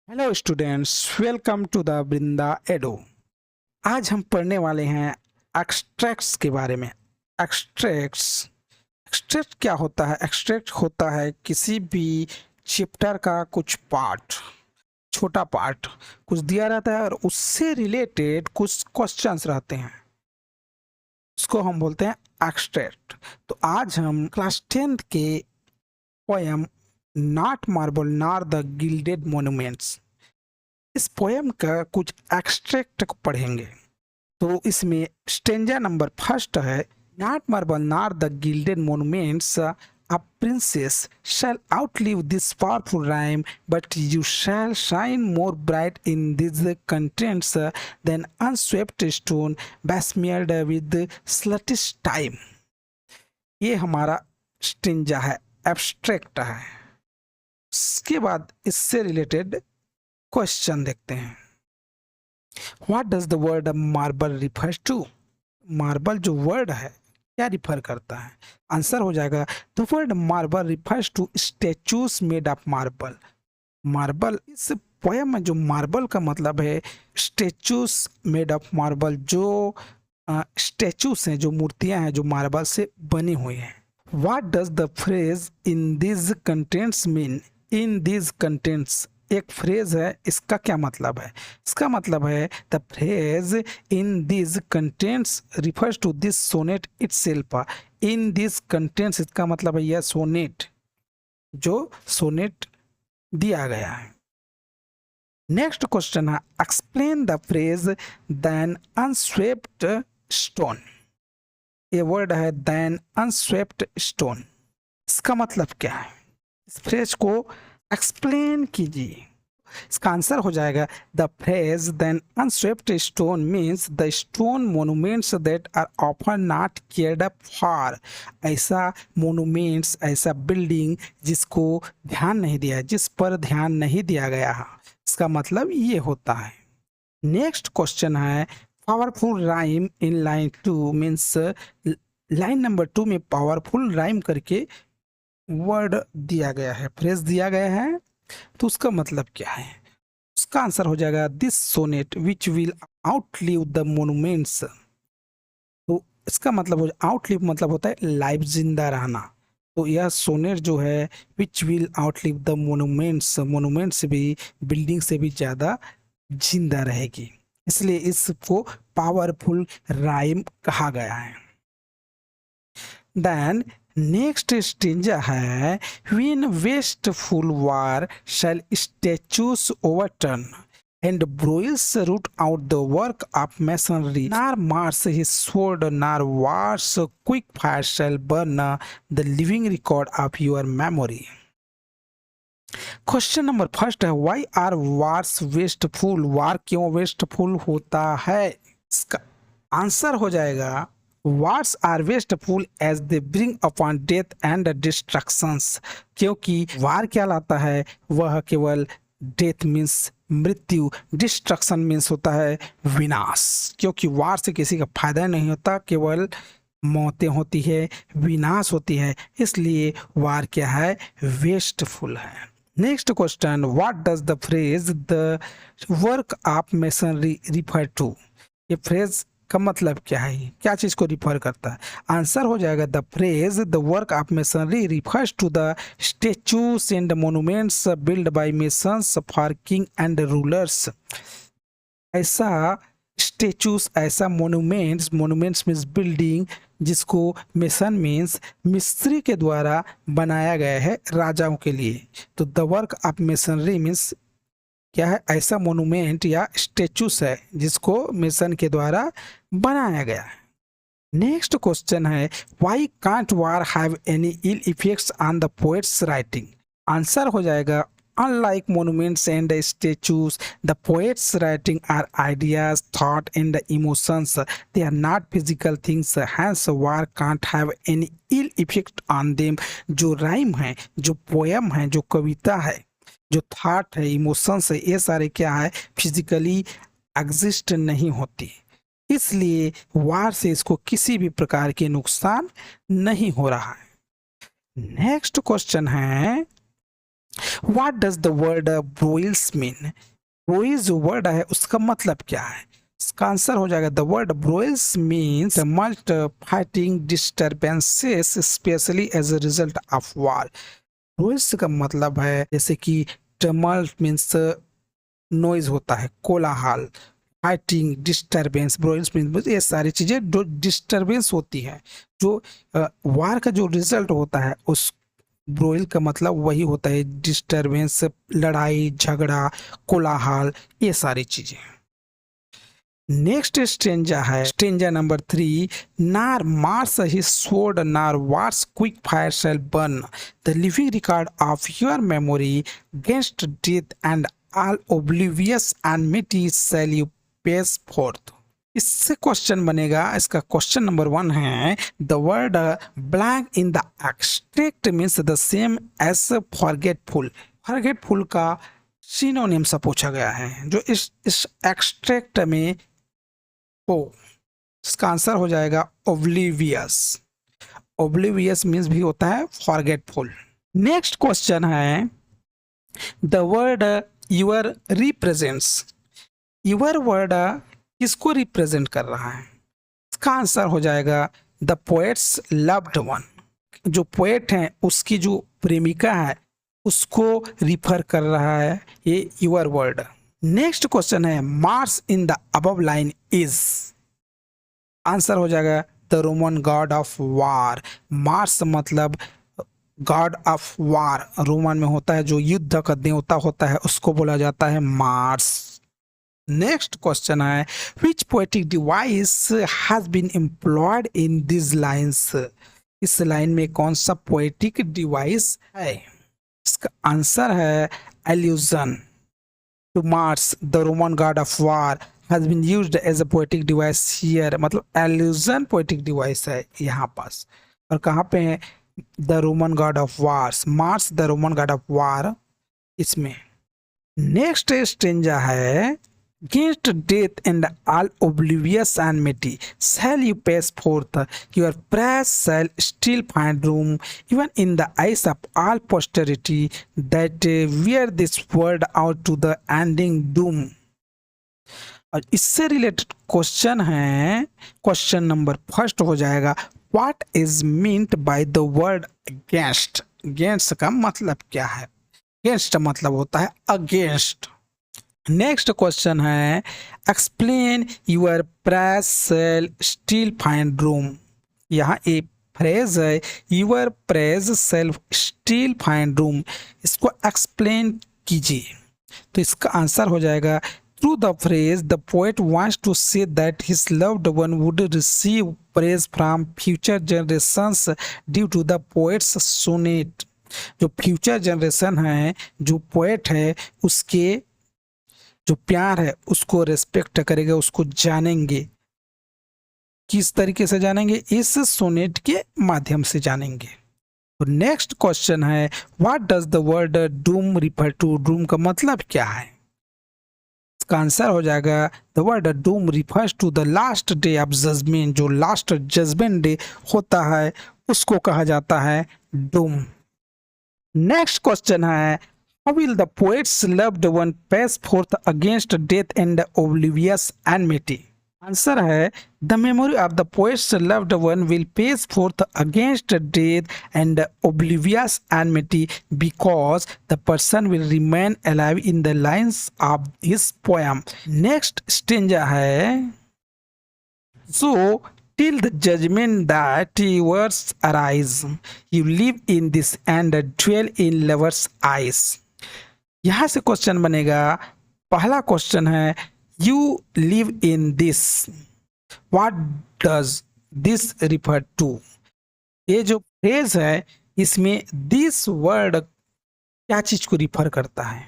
Hello students, welcome to the Brinda एडो। आज हम पढ़ने वाले हैं एक्सट्रैक्ट्स के बारे में। एक्सट्रैक्ट्स एक्सट्रैक्ट क्या होता है? एक्सट्रैक्ट होता है किसी भी चैप्टर का कुछ पार्ट, छोटा पार्ट कुछ दिया रहता है और उससे रिलेटेड कुछ क्वेश्चंस रहते हैं, उसको हम बोलते हैं एक्सट्रैक्ट। तो आज हम क्लास 10th के poem not marble nor the gilded monuments, इस पोएम का कुछ एक्सट्रैक्ट पढ़ेंगे। तो इसमें स्टेंजा नंबर फर्स्ट है, not marble nor the gilded monuments a princes shall outlive this powerful rhyme but you shall shine more bright in this contents than unswept stone besmeared with sluttish time. ये हमारा stanza है, abstract है। उसके बाद इससे related question देखते हैं। What does the word marble refers to? Marble जो वर्ड है क्या रिफर करता है? आंसर हो जाएगा the word marble refers to statues made of marble. Marble, इस पोएम में जो मार्बल का मतलब है स्टैचूज मेड ऑफ मार्बल, जो स्टैचूज हैं, जो मूर्तियां हैं जो मार्बल से बनी हुई हैं। What does the phrase in this contents mean? In this contents एक फ्रेज है, इसका क्या मतलब है? इसका मतलब है the phrase in this contents refers to this sonnet itself. In this contents इसका मतलब है यह सोनेट, जो सोनेट दिया गया है। नेक्स्ट क्वेश्चन है, explain the phrase than unswept stone. ये वर्ड है देन अनस्वेप्ट स्टोन, इसका मतलब क्या है? इस फ्रेज को एक्सप्लेन कीजिए। इसका आंसर हो जाएगा the phrase than unswept stone means the stone monuments that are often not cared up for. ऐसा मोन्यूमेंट्स, ऐसा बिल्डिंग जिसको ध्यान नहीं दिया, जिस पर ध्यान नहीं दिया गया है, इसका मतलब ये होता है। नेक्स्ट क्वेश्चन है, powerful rhyme in line 2 means line number 2 में पावरफुल राइम करके वर्ड दिया गया है, फ्रेज दिया गया है, तो उसका मतलब क्या है? उसका आंसर हो जाएगा this sonnet which will outlive the monuments. तो इसका मतलब आउटलिव मतलब होता है लाइफ, जिंदा रहना। तो यह सोनेट जो है विच will outlive the monuments, monument से भी, बिल्डिंग से भी ज़्यादा जिंदा रहेगी, इसलिए इसको पावरफुल राइम कहा गया है। देन नेक्स्ट स्टेंजा है, when wasteful war shall statues overturn and broils root out the work of masonry, nor mars his sword nor wars quick fire shall burn the living record of your memory। Question number first है, why are wars wasteful? War क्यों wasteful होता है? इसका answer हो जाएगा wars are wasteful as they bring upon death and destructions. क्योंकि war क्या लाता है? वह केवल डेथ मीन्स मृत्यु, डिस्ट्रक्शन मीन्स होता है विनाश। क्योंकि वार से किसी का फायदा नहीं होता, केवल मौतें होती है, विनाश होती है, इसलिए वार क्या है? वेस्टफुल है। Next question, what does the phrase the work of masonry refer to? ये फ्रेज का मतलब क्या है, क्या चीज को रिफर करता है? आंसर हो जाएगा the phrase the work of masonry refers to the statues and monuments build by masons for king and rulers. ऐसा स्टेचूज, ऐसा मोन्यूमेंट्स, मोन्यूमेंट्स मीन्स बिल्डिंग, जिसको मेसन मीन्स मिस्त्री के द्वारा बनाया गया है राजाओं के लिए। तो the work of masonry means क्या है? ऐसा मोन्यूमेंट या स्टेचूस है जिसको मेसन के द्वारा बनाया गया है। नेक्स्ट क्वेश्चन है, why can't war have any ill effects on the poet's writing? Answer हो जाएगा unlike monuments and statues, the poets writing are ideas, thought and emotions. They are not physical things, hence war can't have any ill effect on them। जो rhyme है, जो poem है, जो कविता है, जो thought है, इमोशंस है, ये सारे क्या है? फिजिकली एग्जिस्ट नहीं होती, इसलिए वार से इसको किसी भी प्रकार के नुकसान नहीं हो रहा है। नेक्स्ट क्वेश्चन है, what does the word broils mean? Broils जो वर्ड है उसका मतलब क्या है? इसका आंसर हो जाएगा the word broils means tumult fighting disturbances especially as a result of war. Broils का मतलब है जैसे कि टमल्ट मीन्स नॉइज होता है, कोलाहल, फाइटिंग, डिस्टरबेंस, ब्रोइल्स मीन्स ये सारी चीजें जो डिस्टरबेंस होती है, जो वार का जो रिजल्ट होता है उस ब्रोइल का मतलब वही होता है, डिस्टरबेंस, लड़ाई झगड़ा, कोलाहल, ये सारी चीजें। नेक्स्ट स्टेंजा है stanza number 3। Nor Mars his sword nor war's quick fire shall burn the living record of your memory against death and all oblivious enmity shall you pace forth. इससे question बनेगा, इसका question number 1 है the word blank in the extract means the same as forgetful. Forgetful का synonym सा पूछा गया है जो इस एक्सट्रैक्ट में हो। इसका आंसर हो जाएगा ओब्लिवियस। ओब्लिवियस मीन्स भी होता है फॉरगेटफुल। नेक्स्ट क्वेश्चन है the word your represents. Your word किसको रिप्रेजेंट कर रहा है? इसका आंसर हो जाएगा द पोएट्स लव्ड वन। जो पोएट है उसकी जो प्रेमिका है उसको रिफर कर रहा है ये यूर वर्ड। नेक्स्ट क्वेश्चन है Mars in the above line is. Answer हो जाएगा the Roman god of war. Mars मतलब गॉड ऑफ वार, रोमन में होता है जो युद्ध का देवता होता है उसको बोला जाता है मार्स। नेक्स्ट क्वेश्चन है which poetic device has been employed in this lines. इस लाइन में कौन सा पोएटिक डिवाइस है? इसका आंसर है allusion to Mars the Roman god of war has been used as a poetic device here। मतलब एल्यूजन poetic device है यहाँ पास। और कहाँ पे है? The Roman god of wars, Mars the Roman god of वार इसमें। नेक्स्ट स्टेंजा है against death and all oblivious enmity shall you pass forth, your praise shall still find room even in the eyes of all posterity that wear this world out to the ending doom। और इससे related question है, question number first हो जाएगा what is meant by the word against. Against का मतलब क्या है? Against मतलब होता है अगेंस्ट। नेक्स्ट क्वेश्चन है explain your praise shall still find room. यहाँ एक फ्रेज है your praise self still find room, इसको एक्सप्लेन कीजिए। तो इसका आंसर हो जाएगा through the phrase the poet wants to say that his loved one would receive praise from future generations due to the poet's sonnet. जो future generation है, जो poet है उसके जो प्यार है उसको रेस्पेक्ट करेगा, उसको जानेंगे। किस तरीके से जानेंगे? इस सोनेट के माध्यम से जानेंगे। तो नेक्स्ट क्वेश्चन है what does the word doom refer to. Doom का मतलब क्या है? इसका आंसर हो जाएगा the word doom refers to the last day of judgment. जो लास्ट जजमेंट डे होता है उसको कहा जाता है डूम। नेक्स्ट क्वेश्चन है how will the poet's loved one pass forth against death and oblivious enmity। Answer है the memory of the poet's loved one will pass forth against death and oblivious enmity because the person will remain alive in the lines of his poem। next stanza है so till the judgment that yours arise you live in this and dwell in lovers eyes। यहां से question बनेगा, पहला question है you live in this, what does this refer to. ये जो phrase है इसमें दिस वर्ड क्या चीज को रिफर करता है?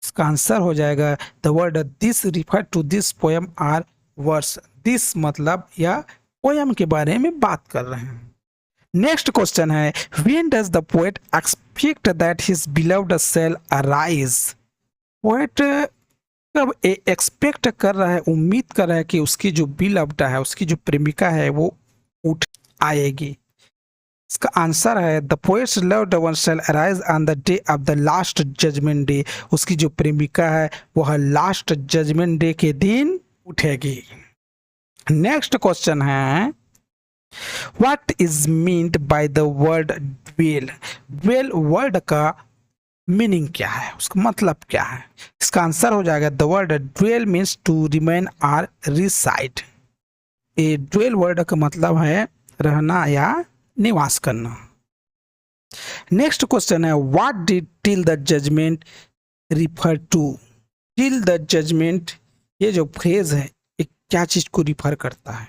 इसका आंसर हो जाएगा the word this refer to this poem or verse. This मतलब या पोएम के बारे में बात कर रहे हैं। नेक्स्ट क्वेश्चन है when does the poet expect that his beloved shall arise. Poet कब एक्सपेक्ट कर रहा है, उम्मीद कर रहा है कि उसकी जो बिलव्ड है, उसकी जो प्रेमिका है वो उठ आएगी। इसका आंसर है the poet's loved one shall arise on the day of the last judgment day. उसकी जो प्रेमिका है वह लास्ट जजमेंट डे के दिन उठेगी। नेक्स्ट क्वेश्चन है what is meant by the word dwell. Dwell word का मीनिंग क्या है, उसका मतलब क्या है? इसका आंसर हो जाएगा the word dwell means to remain or reside. ये ड्वेल वर्ड का मतलब है रहना या निवास करना। नेक्स्ट क्वेश्चन है what did till the judgment refer to. Till the judgment ये जो फ्रेज है ये क्या चीज को रिफर करता है?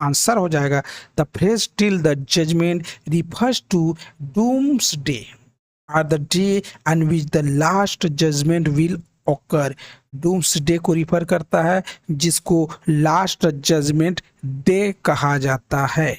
आंसर हो जाएगा the phrase till the judgment refers to doomsday or the day on which the last judgment will occur. Doomsday को रिफर करता है जिसको लास्ट जजमेंट डे कहा जाता है।